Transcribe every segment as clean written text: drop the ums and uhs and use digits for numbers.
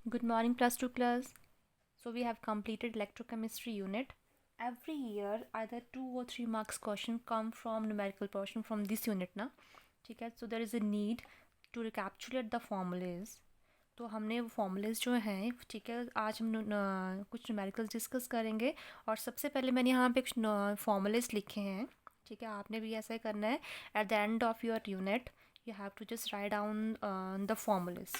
Good morning, plus 2 class. So we have completed electrochemistry unit. Every year, either 2 or 3 marks question come from numerical portion from this unit ना, ठीक है. So there is a need to recapitulate the formulas. तो हमने वो formulas जो हैं, ठीक है, आज हम कुछ न्यूमेरिकल्स डिस्कस करेंगे. और सबसे पहले मैंने यहाँ पे कुछ फॉर्मूलेज लिखे हैं, ठीक है. आपने भी ऐसा ही करना है. At the end of your unit you have to just write down the formulas,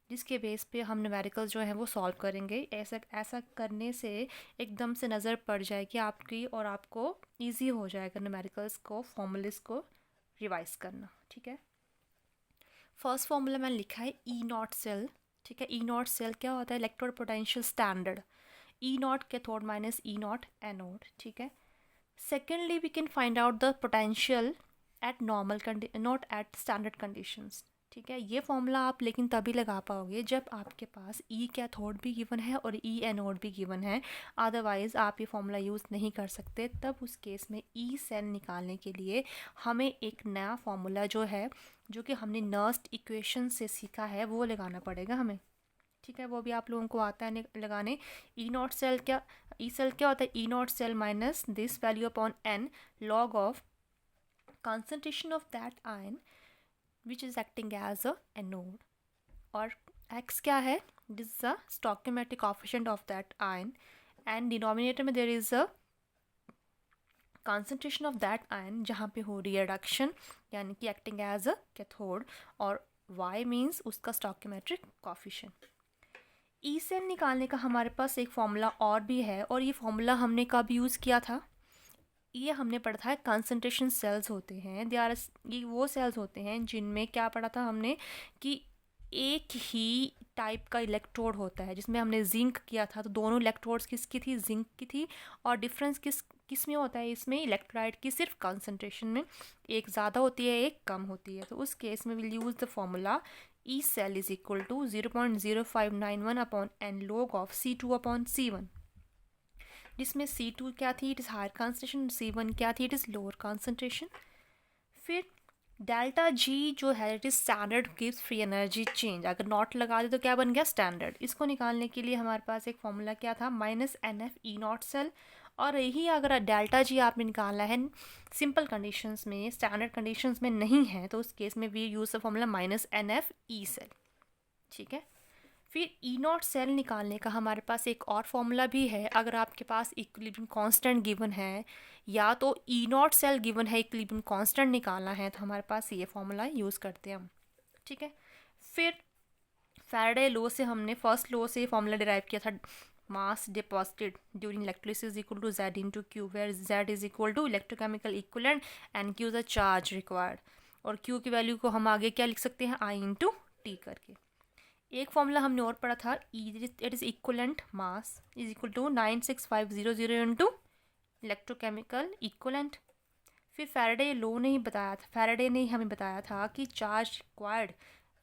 जिसके बेस पे हम न्यूमेरिकल्स जो हैं वो सॉल्व करेंगे. ऐसा ऐसा करने से एकदम से नज़र पड़ जाएगी आपकी, और आपको इजी हो जाएगा न्यूमेरिकल्स को, फॉर्मूलेज को रिवाइज करना, ठीक है. फर्स्ट फॉर्मूला मैंने लिखा है ई नॉट सेल, ठीक है. ई नॉट सेल क्या होता है? Electrode potential standard. E naught cathode minus E naught anode, ठीक है. Secondly we can find out the potential at normal not at standard conditions, ठीक है. ये फॉर्मूला आप लेकिन तभी लगा पाओगे जब आपके पास ई कैथोड भी गिवन है और ई एनोड भी गिवन है. अदरवाइज़ आप ये फॉर्मूला यूज़ नहीं कर सकते. तब उस केस में ई सेल निकालने के लिए हमें एक नया फॉर्मूला जो है, जो कि हमने नर्स्ट इक्वेशन से सीखा है, वो लगाना पड़ेगा हमें, ठीक है. वो भी आप लोगों को आता है लगाने. ई नॉट सेल क्या, ई सेल क्या होता है? E naught cell minus this value upon N log of concentration of that ion which is acting as a anode. और x क्या है? This is the stoichiometric coefficient of that ion, and denominator में there is a concentration of that ion जहाँ पे हो रही है reduction, यानी कि acting as a cathode, और y means उसका stoichiometric coefficient. ई सेल निकालने का हमारे पास एक फॉर्मूला और भी है, और ये फॉर्मूला हमने कब यूज़ किया था? ये हमने पढ़ा था. कंसंट्रेशन सेल्स होते हैं, दे आर, ये वो सेल्स होते हैं जिनमें क्या पढ़ा था हमने कि एक ही टाइप का इलेक्ट्रोड होता है, जिसमें हमने जिंक किया था. तो दोनों इलेक्ट्रोड्स किसकी थी? जिंक की थी. और डिफरेंस किस में होता है? इसमें इलेक्ट्रोलाइट की सिर्फ कंसंट्रेशन में, एक ज़्यादा होती है एक कम होती है. तो उस केस में will use the formula E cell is equal to 0.0591 upon N log of C2/C1, जिसमें C2 क्या थी? It is higher concentration. C1 क्या थी? It is lower concentration. फिर डेल्टा जी जो है, it is standard gives free energy change. अगर not लगा दे तो क्या बन गया? स्टैंडर्ड. इसको निकालने के लिए हमारे पास एक फॉर्मूला क्या था? Minus N F E naught cell. और यही अगर डेल्टा जी आपने निकालना है सिंपल कंडीशंस में, स्टैंडर्ड कंडीशंस में नहीं है, तो उस केस में we use the formula minus N F E cell, ठीक है. फिर ई नॉट सेल निकालने का हमारे पास एक और फॉर्मूला भी है. अगर आपके पास इक्विलिब्रियम कांस्टेंट गिवन है, या तो ई नॉट सेल गिवन है, इक्विलिब्रियम कांस्टेंट निकालना है, तो हमारे पास ये फॉर्मूला यूज़ करते हैं हम, ठीक है. फिर फैराडे लॉ से हमने, फर्स्ट लॉ से ये फॉर्मूला डिराइव किया था. Mass deposited during electrolysis equal to Z into Q, where Z is equal to electrochemical equivalent and Q is a charge required. और Q की वैल्यू को हम आगे क्या लिख सकते हैं? I इंटू टी करके. एक फॉर्मूला हमने और पढ़ा था, it is equivalent mass is equal to 96500 into electrochemical equivalent. फिर फैराडे लॉ ने ही बताया था, फैराडे ने ही हमें बताया था कि charge required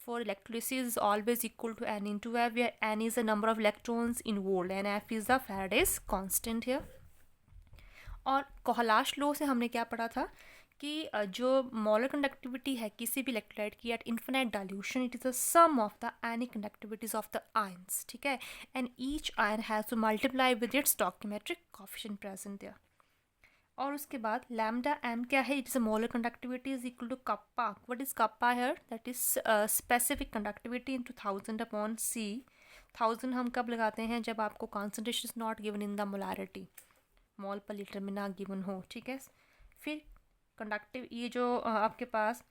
for electrolysis is always equal to N into F, where N is the number of electrons involved and F is the Faraday's constant here. और कोहलाश लॉ से हमने क्या पढ़ा था कि जो मोलर कंडक्टिविटी है किसी भी इलेक्ट्रोलाइट की at infinite dilution, it is the sum of the any conductivities of the ions, ठीक है. And each ion has to multiply with its stoichiometric coefficient present there. और उसके बाद लैम्डा एम क्या है? It is a molar conductivity is equal to kappa. What is kappa here? That is specific conductivity into 1000 upon C. 1000 हम कब लगाते हैं? जब आपको concentration is not given in the molarity, मोल पर लीटर में ना गिवन हो, ठीक है. फिर कंडक्टिव, ये जो आपके पास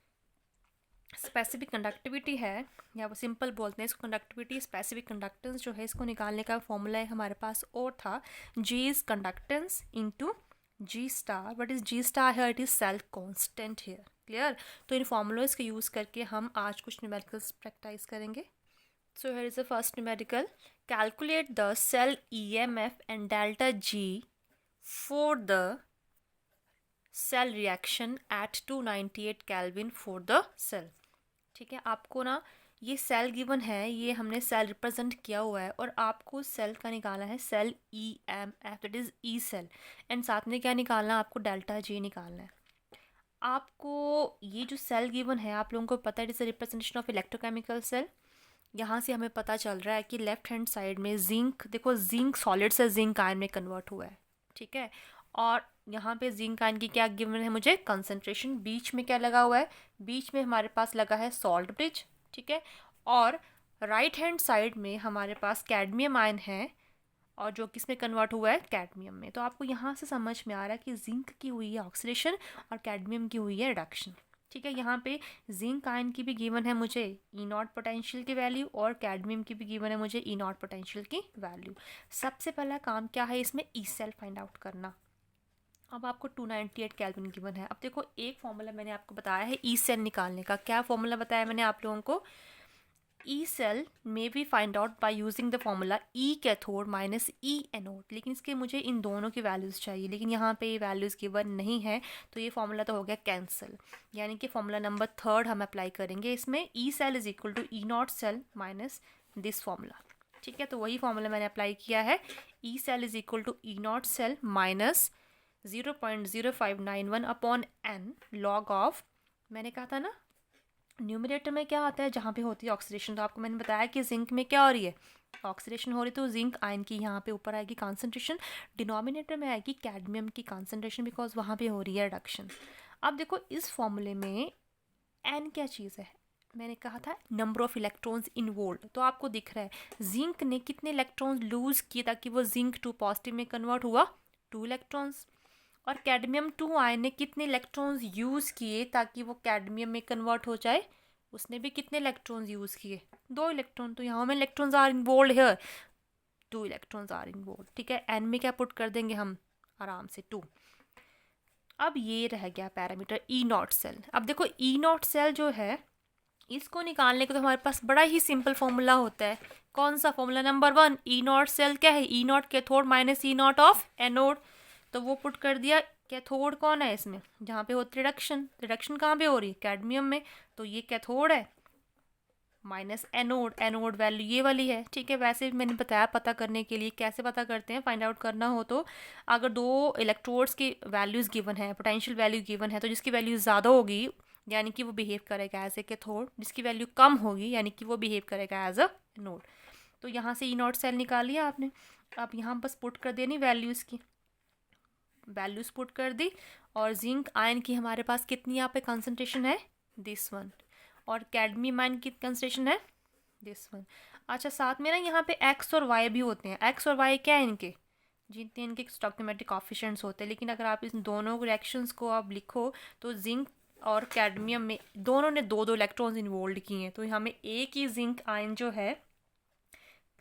स्पेसिफिक कंडक्टिविटी है, या वो सिंपल बोलते हैं इसको कंडक्टिविटी, स्पेसिफिक कंडक्टेंस जो है, इसको निकालने का फॉर्मूला है हमारे पास और था, G is conductance into G star. What is G star है? It is cell constant here. Clear? तो इन फॉर्मूलाज का यूज़ करके हम आज कुछ न्यूमेरिकल्स प्रैक्टिस करेंगे. So here is the first numerical. Calculate the cell EMF and delta G for the cell reaction at 298 Kelvin for the cell, ठीक है. आपको ना ये सेल गिवन है, ये हमने सेल रिप्रेजेंट किया हुआ है, और आपको सेल का निकालना है cell EMF, that is E cell. And साथ में क्या निकालना है? आपको डेल्टा जी निकालना है. आपको ये जो सेल गिवन है, आप लोगों को पता है, it is a representation of electrochemical cell. यहाँ से हमें पता चल रहा है कि लेफ्ट हैंड साइड में जिंक, देखो जिंक सॉलिड से जिंक आयन में कन्वर्ट हुआ है, ठीक है। और यहाँ पे जिंक आयन की क्या गिवन है मुझे, कंसंट्रेशन। बीच में क्या लगा हुआ है, बीच में हमारे पास लगा है सॉल्ट ब्रिज, ठीक है। और राइट हैंड साइड में हमारे पास कैडमियम आयन है, और जो किस में कन्वर्ट हुआ है, कैडमियम में। तो आपको यहाँ से समझ में आ रहा है कि जिंक की हुई है ऑक्सीडेशन और कैडमियम की हुई है रिडक्शन, ठीक है। यहाँ पे जिंक आयन की भी गिवन है मुझे ई नॉट पोटेंशियल की वैल्यू, और कैडमियम की भी गिवन है मुझे ई नॉट पोटेंशियल की वैल्यू। सबसे पहला काम क्या है इसमें, ई सेल फाइंड आउट करना। अब आपको 298 केल्विन गिवन है। अब देखो एक फॉर्मूला मैंने आपको बताया है ई सेल निकालने का। क्या फॉर्मूला बताया मैंने आप लोगों को, ई सेल में we find out by using the formula E cathode minus E anode. लेकिन इसके मुझे इन दोनों की वैल्यूज़ चाहिए, लेकिन यहाँ पे ये वैल्यूज़ गिवन नहीं है, तो ये फॉर्मूला तो हो गया कैंसिल। यानी कि फॉर्मूला नंबर 3 हम अप्लाई करेंगे इसमें, E cell is equal to E naught cell minus this formula, ठीक है। तो वही फॉर्मूला मैंने अप्लाई किया है, E cell is equal to E naught cell minus 0.0591 upon N log of, मैंने कहा था ना न्यूमरेटर में क्या आता है जहाँ पे होती है ऑक्सीडेशन। तो आपको मैंने बताया कि जिंक में क्या हो रही है, ऑक्सीडेशन हो रही है, तो जिंक आयन की यहाँ पे ऊपर आएगी कॉन्सेंट्रेशन, डिनोमिनेटर में आएगी कैडमियम की कॉन्सेंट्रेशन, बिकॉज वहाँ पे हो रही है रिडक्शन। अब देखो इस फॉर्मूले में एन क्या चीज़ है, मैंने कहा था नंबर ऑफ इलेक्ट्रॉन्स इन्वॉल्व। तो आपको दिख रहा है जिंक ने कितने इलेक्ट्रॉन्स लूज किए ताकि वो जिंक 2 पॉजिटिव में कन्वर्ट हुआ, 2 इलेक्ट्रॉन्स। और कैडमियम 2 आयन ने कितने इलेक्ट्रॉन्स यूज़ किए ताकि वो कैडमियम में कन्वर्ट हो जाए, उसने भी कितने इलेक्ट्रॉन्स यूज़ किए, 2 इलेक्ट्रॉन। तो यहाँ में electrons are involve here, 2 electrons are involve, ठीक है। एन में क्या पुट कर देंगे हम आराम से 2। अब ये रह गया पैरामीटर ई नॉट सेल। अब देखो ई नॉट सेल जो है इसको निकालने का तो हमारे पास बड़ा ही सिंपल फॉर्मूला होता है। कौन सा formula, number 1, E naught cell क्या है, E naught cathode minus E naught of anode. तो वो पुट कर दिया। कैथोड कौन है इसमें, जहाँ पे होती है रिडक्शन, रिडक्शन कहाँ पे हो रही है, कैडमियम में, तो ये कैथोड है, माइनस एनोड, एनोड वैल्यू ये वाली है, ठीक है। वैसे भी मैंने बताया पता करने के लिए कैसे पता करते हैं, फाइंड आउट करना हो तो अगर 2 इलेक्ट्रोड्स की वैल्यूज़ गिवन है, पोटेंशियल वैल्यू गिवन है, तो जिसकी वैल्यू ज़्यादा होगी यानी कि वो बिहेव करेगा एज ए कैथोड, जिसकी वैल्यू कम होगी यानी कि वो बिहेव करेगा एज अ एनोड। तो यहाँ से ई नॉट सेल निकाल लिया आपने। अब यहाँ बस पुट कर देनी वैल्यूज़ की, वैल्यूज पुट कर दी। और जिंक आयन की हमारे पास कितनी यहाँ पे कंसंट्रेशन है, दिस वन। और कैडमियम आयन की कंसंट्रेशन है दिस वन। अच्छा साथ में ना यहाँ पे एक्स और वाई भी होते हैं। एक्स और वाई क्या है इनके, जितने इनके स्टोइकियोमेट्रिक कोएफिशिएंट्स होते हैं। लेकिन अगर आप इस दोनों रिएक्शंस को आप लिखो तो जिंक और कैडमियम में दोनों ने 2-2 इलेक्ट्रॉन्स इन्वॉल्व किए हैं, तो हमें एक ही जिंक आयन जो है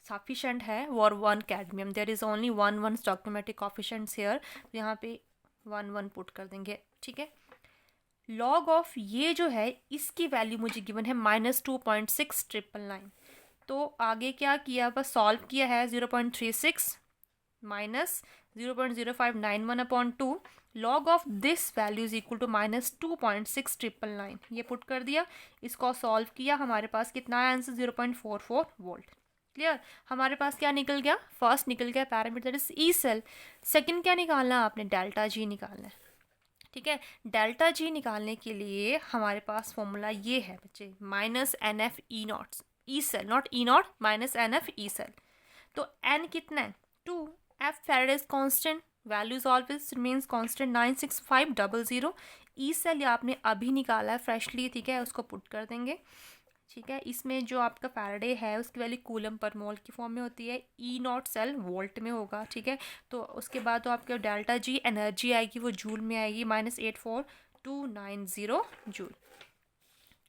सफिशेंट है और 1 cadmium, there is only 1 stoichiometric coefficients here. तो यहाँ पे 1 पुट कर देंगे, ठीक है। लॉग ऑफ ये जो है इसकी वैल्यू मुझे गिवन है -2.6999। तो आगे क्या किया, बस सॉल्व किया है, 0.36 minus 0.0591 upon 2, log of this value is equal to -2.6999, ये पुट कर दिया। इसको सॉल्व किया, हमारे पास कितना आया आंसर, 0.44 वोल्ट। क्लियर, हमारे पास क्या निकल गया, फर्स्ट निकल गया parameter that is E cell. Second क्या निकालना है आपने, डेल्टा जी निकालना है, ठीक है। डेल्टा जी निकालने के लिए हमारे पास फॉर्मूला ये है बच्चे, -NF E naught, E cell naught E naught, -NF E cell. तो एन कितना है 2, F Faraday's constant, values always remains constant 96500। E cell आपने अभी निकाला है फ्रेशली, ठीक है, उसको पुट कर देंगे, ठीक है। इसमें जो आपका फैराडे है उसकी वैल्यू कूलम पर मोल की फॉर्म में होती है, ई नॉट सेल वोल्ट में होगा, ठीक है। तो उसके बाद तो आपके डेल्टा जी एनर्जी आएगी वो जूल में आएगी, -84290 जूल।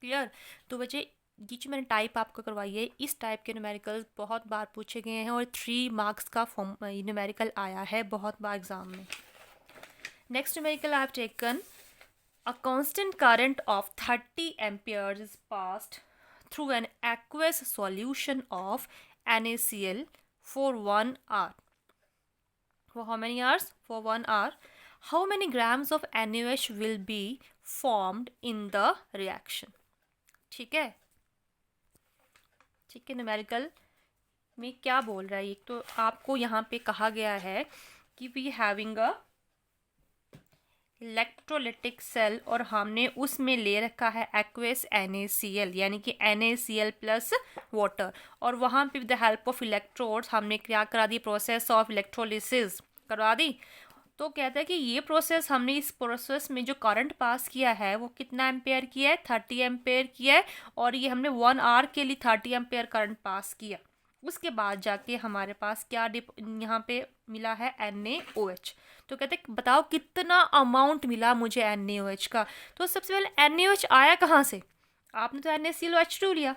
क्लियर। तो बच्चे ये जो मैंने टाइप आपको करवाई है, इस टाइप के न्यूमेरिकल बहुत बार पूछे गए हैं और 3 मार्क्स का फॉर्म न्यूमेरिकल आया है बहुत बार एग्जाम में। Next numerical I have taken a constant current of 30 amperes is passed through an aqueous solution of NaCl for 1 hour. For how many hours? For 1 hour. How many grams of NaOH will be formed in the reaction? ठीक है, ठीक है। Numerical में क्या बोल रहा है, एक तो आपको यहाँ पे कहा गया है कि we having a electrolytic cell और हमने उसमें ले रखा है एक्वेस NaCl यानी कि NaCl प्लस वाटर, और वहाँ पे with the help of electrodes हमने क्या करा दी, प्रोसेस ऑफ इलेक्ट्रोलिसिस करवा दी। तो कहता है कि ये प्रोसेस, हमने इस प्रोसेस में जो करंट पास किया है वो कितना एम्पेयर किया है, 30 एम्पेयर किया है, और ये हमने 1 आवर के लिए 30 एम्पेयर करंट पास किया। उसके बाद जाके हमारे पास क्या यहाँ पे मिला है NaOH। तो कहते हैं बताओ कितना अमाउंट मिला मुझे NaOH का। तो सबसे पहले NaOH आया कहाँ से, आपने तो NaClOH2 लिया।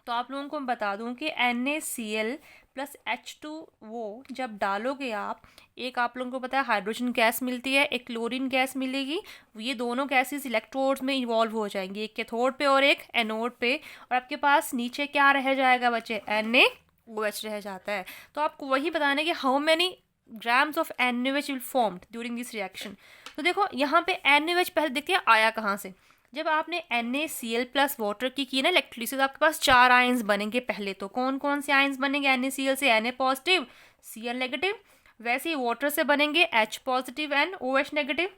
तो आप लोगों को मैं बता दूं कि NaCl प्लस H2 वो जब डालोगे आप, एक आप लोगों को पता है हाइड्रोजन गैस मिलती है, एक क्लोरीन गैस मिलेगी। ये दोनों गैसेस इलेक्ट्रोड्स में इवॉल्व हो जाएंगी, एक कैथोड पे और एक एनोड पे, और आपके पास नीचे क्या रह जाएगा बच्चे, NaOH रह जाता है। तो आपको वही बताना है कि how many grams of NaOH will formed during this reaction. तो देखो यहाँ पे NaOH पहले देखते हैं आया कहाँ से। जब आपने NaCl प्लस वाटर की ना इलेक्ट्रोलिसिस, आपके पास 4 आयंस बनेंगे पहले। तो कौन कौन से आयंस बनेंगे NaCl से, Na पॉजिटिव Cl नेगेटिव, वैसे ही वाटर से बनेंगे H positive and OH negative.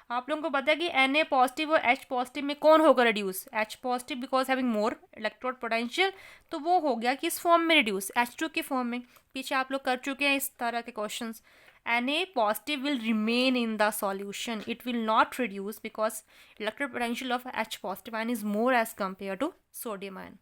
आप लोगों को पता है कि Na पॉजिटिव और H पॉजिटिव में कौन होगा reduce, H positive because having more electrode potential, तो वो हो गया किस फॉर्म में रिड्यूस, H2 के फॉर्म में। पीछे आप लोग कर चुके हैं इस तरह के questions. Na positive will remain in the solution. It will not reduce because electric potential of H positive ion is more as compared to sodium ion.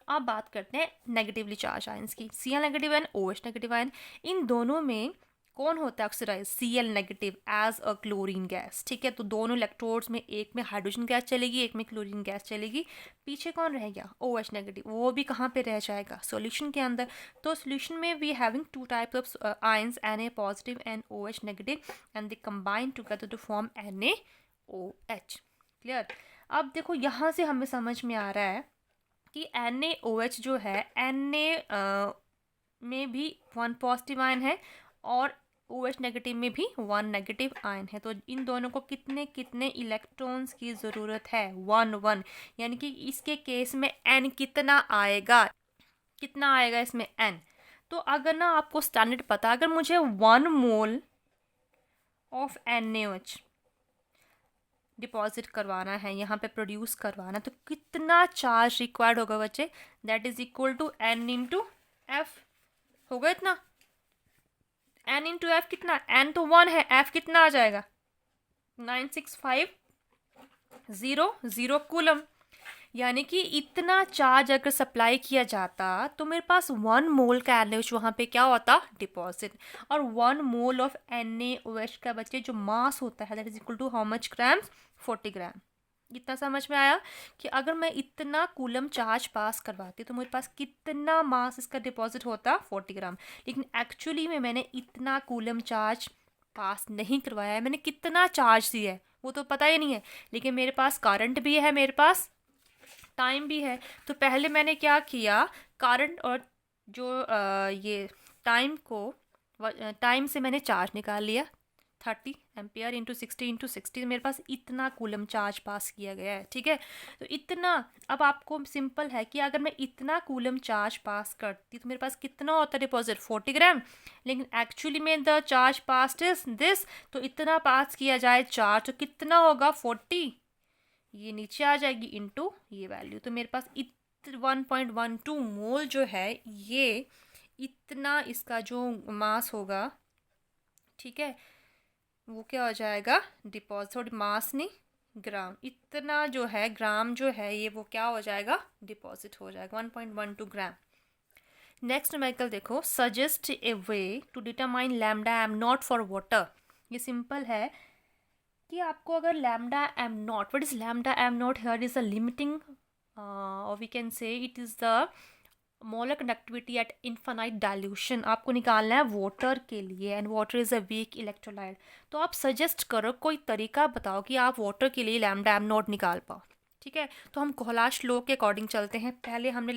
अब बात करते हैं नेगेटिवली चार्ज आयंस की, Cl negative and OH negative ion. इन दोनों में कौन होता है oxidize, Cl negative as a chlorine gas. ठीक है, तो दोनों इलेक्ट्रोड्स में एक में हाइड्रोजन गैस चलेगी, एक में क्लोरीन गैस चलेगी। पीछे कौन रह गया, OH नेगेटिव, वो भी कहाँ पे रह जाएगा, सॉल्यूशन के अंदर। तो सॉल्यूशन में we having 2 types of ions, Na positive and OH negative, and they combine together to form NaOH। Clear. अब देखो यहाँ से हमें समझ में आ रहा है कि NaOH जो है, Na में भी 1 पॉजिटिव आयन है और OH नेगेटिव में भी 1 नेगेटिव आयन है। तो इन दोनों को कितने कितने इलेक्ट्रॉन्स की ज़रूरत है, 1 1, यानी कि इसके केस में N कितना आएगा, कितना आएगा इसमें N। तो अगर ना आपको स्टैंडर्ड पता, अगर मुझे 1 मोल ऑफ NaOH डिपॉजिट करवाना है, यहाँ पे प्रोड्यूस करवाना, तो कितना चार्ज रिक्वायर्ड होगा बच्चे, that is equal to N into F होगा इतना। N इंटू F कितना, N तो 1 है, F कितना आ जाएगा 9650 कूलम। यानी कि इतना चार्ज अगर सप्लाई किया जाता तो मेरे पास 1 मोल का NaOH वहाँ पे क्या होता, डिपॉजिट। और 1 मोल ऑफ NaOH का बच्चे जो मास होता है that is equal to how much grams, 40 gram. इतना समझ में आया कि अगर मैं इतना कूलम चार्ज पास करवाती तो मेरे पास कितना मास इसका डिपॉजिट होता, 40 ग्राम। लेकिन एक्चुअली में मैंने इतना कूलम चार्ज पास नहीं करवाया है, मैंने कितना चार्ज दिया है वो तो पता ही नहीं है, लेकिन मेरे पास करंट भी है, मेरे पास टाइम भी है। तो पहले मैंने क्या किया, करंट और जो ये टाइम को, टाइम से मैंने चार्ज निकाल लिया, 30 एम्पियर इंटू 60 इंटू 60, मेरे पास इतना कूलम चार्ज पास किया गया है। ठीक है, तो इतना, अब आपको सिंपल है कि अगर मैं इतना कूलम चार्ज पास करती तो मेरे पास कितना होता डिपॉजिट, 40 ग्राम। लेकिन एक्चुअली में the charge pass is this, तो इतना पास किया जाए चार्ज तो कितना होगा 40, ये नीचे आ जाएगी इंटू ये वैल्यू। तो मेरे पास 1.12 मोल जो है, ये इतना इसका जो मास होगा, ठीक है, वो क्या हो जाएगा डिपॉजिट, थोड़ी मास नहीं ग्राम, इतना जो है ग्राम जो है ये वो क्या हो जाएगा डिपॉजिट हो जाएगा, 1.12 ग्राम। नेक्स्ट न्यूमेरिकल देखो, suggest a way to determine lambda M naught for water. ये सिंपल है कि आपको अगर lambda M naught, what is lambda M naught, here is a limiting और we can say it is the molar conductivity at infinite dilution, आपको निकालना है water के लिए, and water is a weak electrolyte. तो आप सजेस्ट करो, कोई तरीका बताओ कि आप वाटर के लिए लैम्डा एम नॉट निकाल पाओ। ठीक है, तो हम कोहलाश लॉ के अकॉर्डिंग चलते हैं। पहले हमने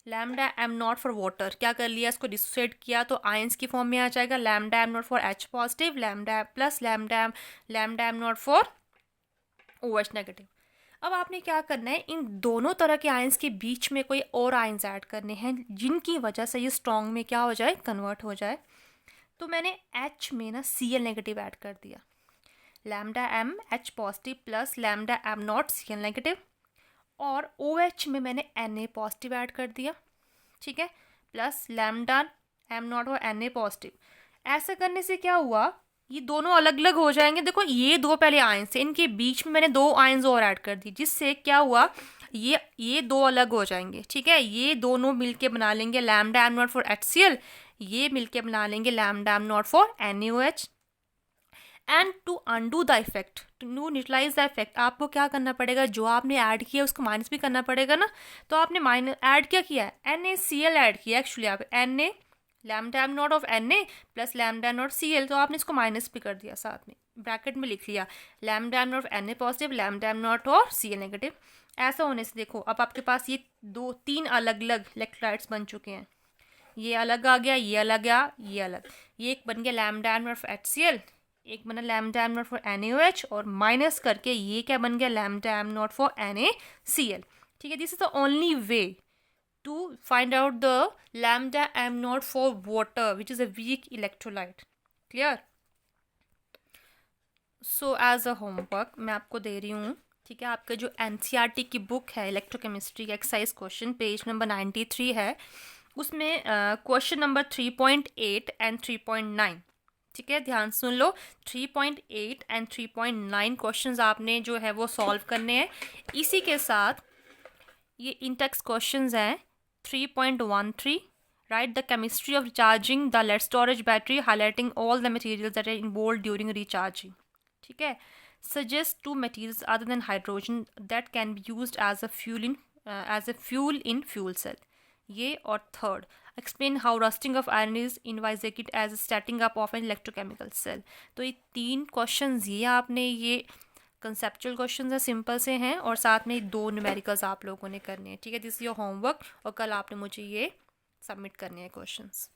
lambda M naught for water क्या कर लिया, इसको डिसोसिएट किया तो आयंस की फॉर्म में आ जाएगा, lambda M naught for H positive, lambda plus lambda M naught for OH negative. अब आपने क्या करना है, इन दोनों तरह के आयंस के बीच में कोई और आयंस ऐड करने हैं जिनकी वजह से ये स्ट्रॉन्ग में क्या हो जाए, कन्वर्ट हो जाए। तो मैंने H में ना Cl नेगेटिव ऐड कर दिया, lambda M H positive plus lambda M not Cl negative, और OH में मैंने Na पॉजिटिव ऐड कर दिया, ठीक है, प्लस लैम्डा M नॉट और Na पॉजिटिव। ऐसा करने से क्या हुआ, ये दोनों अलग अलग हो जाएंगे। देखो ये दो पहले आयंस थे, इनके बीच में मैंने दो आयंस और ऐड कर दी, जिससे क्या हुआ, ये दो अलग हो जाएंगे, ठीक है। ये दोनों मिलके बना लेंगे lambda M naught for HCl, ये मिलके बना लेंगे lambda M naught for NaOH। And to undo the effect, to neutralize the effect, आपको क्या करना पड़ेगा, जो आपने ऐड किया उसको माइनस भी करना पड़ेगा ना। तो आपने माइनस ऐड क्या किया है, NaCl ऐड किया एक्चुअली, आप Na lambda M not of Na plus lambda naught Cl, तो आपने इसको माइनस भी कर दिया, साथ में ब्रैकेट में लिख लिया lambda M not Na positive lambda M not और Cl नेगेटिव। ऐसा होने से देखो अब आपके पास ये तीन अलग अलग इलेक्ट्रोलाइट्स बन चुके हैं, ये अलग आ गया, ये अलग गया, ये अलग, ये एक बन गया lambda M naught for HCl, एक बना lambda M naught for NaOH, और माइनस करके ये क्या बन गया lambda M naught for NaCl, ठीक है। This is the only way to find out the lambda M naught for water, which is a weak electrolyte. Clear? So as a homework मैं आपको दे रही हूँ, ठीक है, आपका जो NCERT की बुक है electrochemistry exercise question page number 93 है, उसमें क्वेश्चन नंबर 3.8 एंड 3.9, ठीक है, ध्यान सुन लो। 3.8 एंड 3.9 क्वेश्चंस आपने जो है वो सॉल्व करने हैं। इसी के साथ ये इंटेक्स क्वेश्चंस हैं 3.13, write the chemistry of recharging the lead storage battery, highlighting all the materials that are involved during recharging, ठीक है। suggest two materials other than hydrogen that can be used as a fuel in fuel cell, ये, और third explain how rusting of iron is envisaged as a starting up of an electrochemical cell। तो ये तीन questions ये आपने ये conceptual questions है, simple से हैं, और साथ में दो न्यूमेरिकल्स आप लोगों ने करने हैं, ठीक है। दिस योर होमवर्क, और कल आपने मुझे ये सबमिट करने हैं क्वेश्चंस।